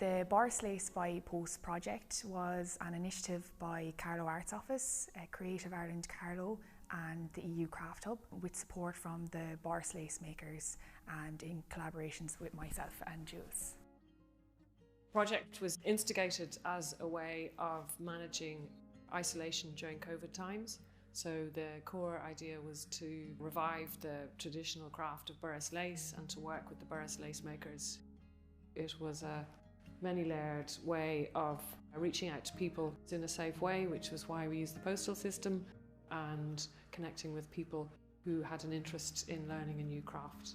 The Borris Lace by Post project was an initiative by Carlow Arts Office, Creative Ireland Carlow and the EU Craft Hub, with support from the Borris Lacemakers and in collaborations with myself and Jules. The project was instigated as a way of managing isolation during COVID times. So the core idea was to revive the traditional craft of Borris Lace and to work with the Borris Lacemakers. It was a many-layered way of reaching out to people in a safe way, which was why we used the postal system, and connecting with people who had an interest in learning a new craft.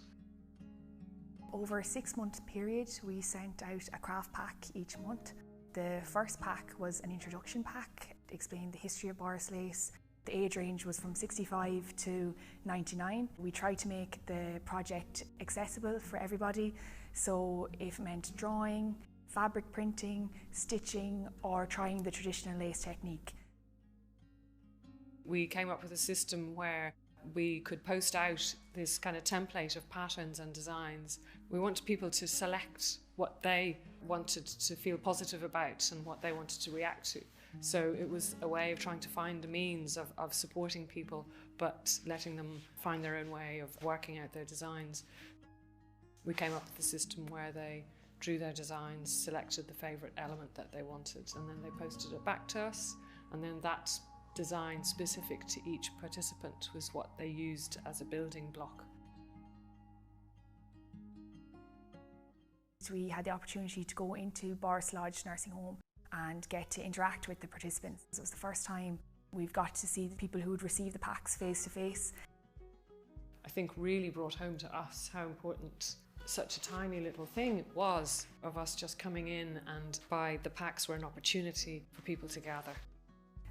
Over a 6-month period, we sent out a craft pack each month. The first pack was an introduction pack, explaining the history of Borris Lace. The age range was from 65 to 99. We tried to make the project accessible for everybody, so if it meant drawing, fabric printing, stitching, or trying the traditional lace technique. We came up with a system where we could post out this kind of template of patterns and designs. We wanted people to select what they wanted to feel positive about and what they wanted to react to. So it was a way of trying to find the means of supporting people, but letting them find their own way of working out their designs. We came up with a system where they drew their designs, selected the favourite element that they wanted, and then they posted it back to us, and then that design specific to each participant was what they used as a building block. So we had the opportunity to go into Borris Lodge Nursing Home and get to interact with the participants. It was the first time we've got to see the people who would receive the packs face to face. I think really brought home to us how important such a tiny little thing it was of us just coming in, and by the packs were an opportunity for people to gather.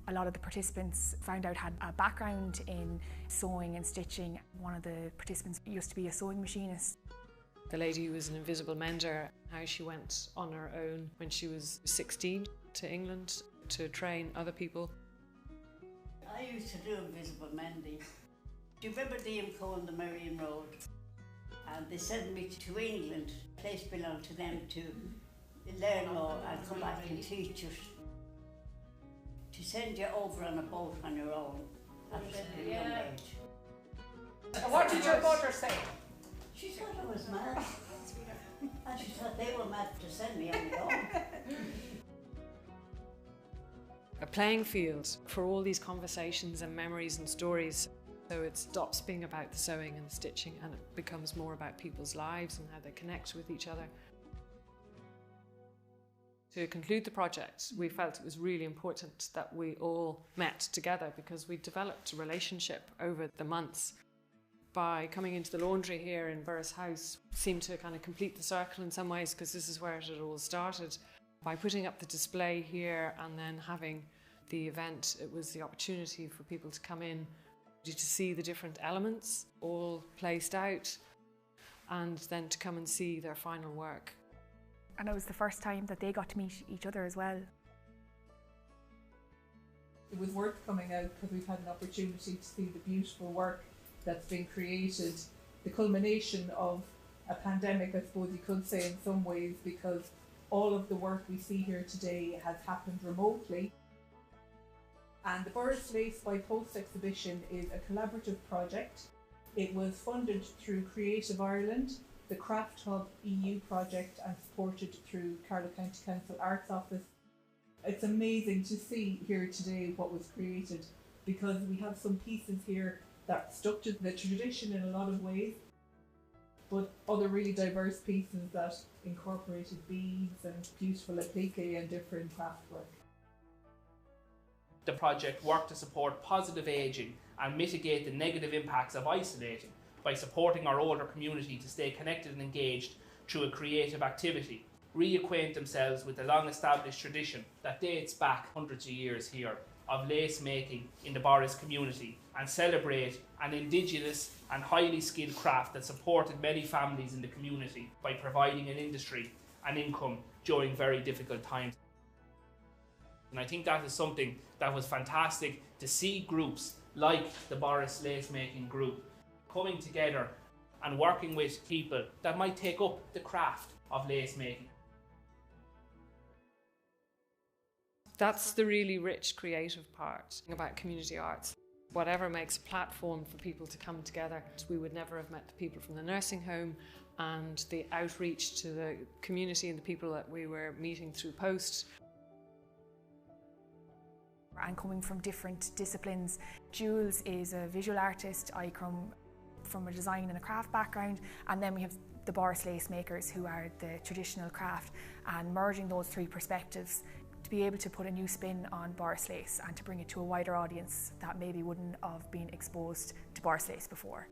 A lot of the participants found out had a background in sewing and stitching. One of the participants used to be a sewing machinist. The lady who was an invisible mender, how she went on her own when she was 16 to England to train other people. I used to do invisible mending. Do you remember D&Co on the Marion Road? And they sent me to England. The place belonged to them to learn law and come back and teach it. To send you over on a boat on your own at a young age. What did your mother say? She thought I was mad. And she thought they were mad to send me on my own. A playing field for all these conversations and memories and stories. So it stops being about the sewing and the stitching, and it becomes more about people's lives and how they connect with each other. To conclude the project, we felt it was really important that we all met together, because we developed a relationship over the months. By coming into the laundry here in Borris House, seemed to kind of complete the circle in some ways, because this is where it had all started. By putting up the display here and then having the event, it was the opportunity for people to come in to see the different elements all placed out, and then to come and see their final work. And it was the first time that they got to meet each other as well. It was worth coming out because we've had an opportunity to see the beautiful work that's been created, the culmination of a pandemic, I suppose you could say in some ways, because all of the work we see here today has happened remotely. And the Borris Lace by Post exhibition is a collaborative project. It was funded through Creative Ireland, the Craft Hub EU project, and supported through Carlow County Council Arts Office. It's amazing to see here today what was created, because we have some pieces here that stuck to the tradition in a lot of ways, but other really diverse pieces that incorporated beads and beautiful applique and different craftwork. The project worked to support positive ageing and mitigate the negative impacts of isolating by supporting our older community to stay connected and engaged through a creative activity, reacquaint themselves with the long-established tradition that dates back hundreds of years here of lace making in the Borris community, and celebrate an indigenous and highly skilled craft that supported many families in the community by providing an industry and income during very difficult times. And I think that is something that was fantastic to see groups like the Borris Lacemaking Group coming together and working with people that might take up the craft of lace making. That's the really rich creative part about community arts. Whatever makes a platform for people to come together. We would never have met the people from the nursing home, and the outreach to the community and the people that we were meeting through post. And coming from different disciplines, Jules is a visual artist, I come from a design and a craft background, and then we have the Borris Lacemakers, who are the traditional craft, and merging those three perspectives to be able to put a new spin on Borris Lace and to bring it to a wider audience that maybe wouldn't have been exposed to Borris Lace before.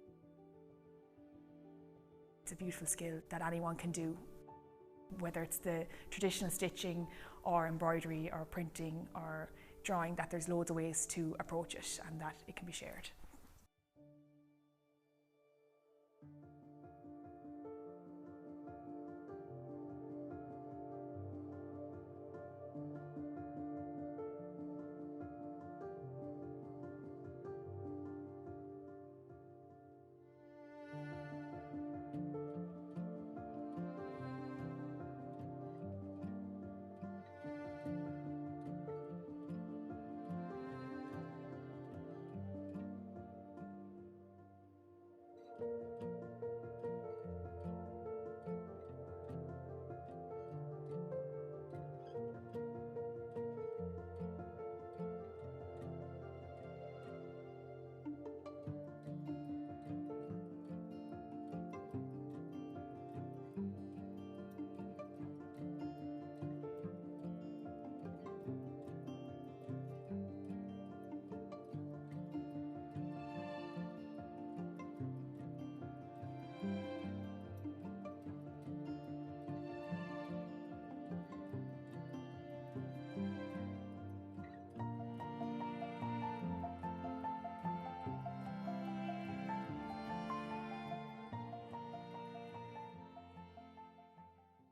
It's a beautiful skill that anyone can do, whether it's the traditional stitching or embroidery or printing or drawing, that there's loads of ways to approach it and that it can be shared.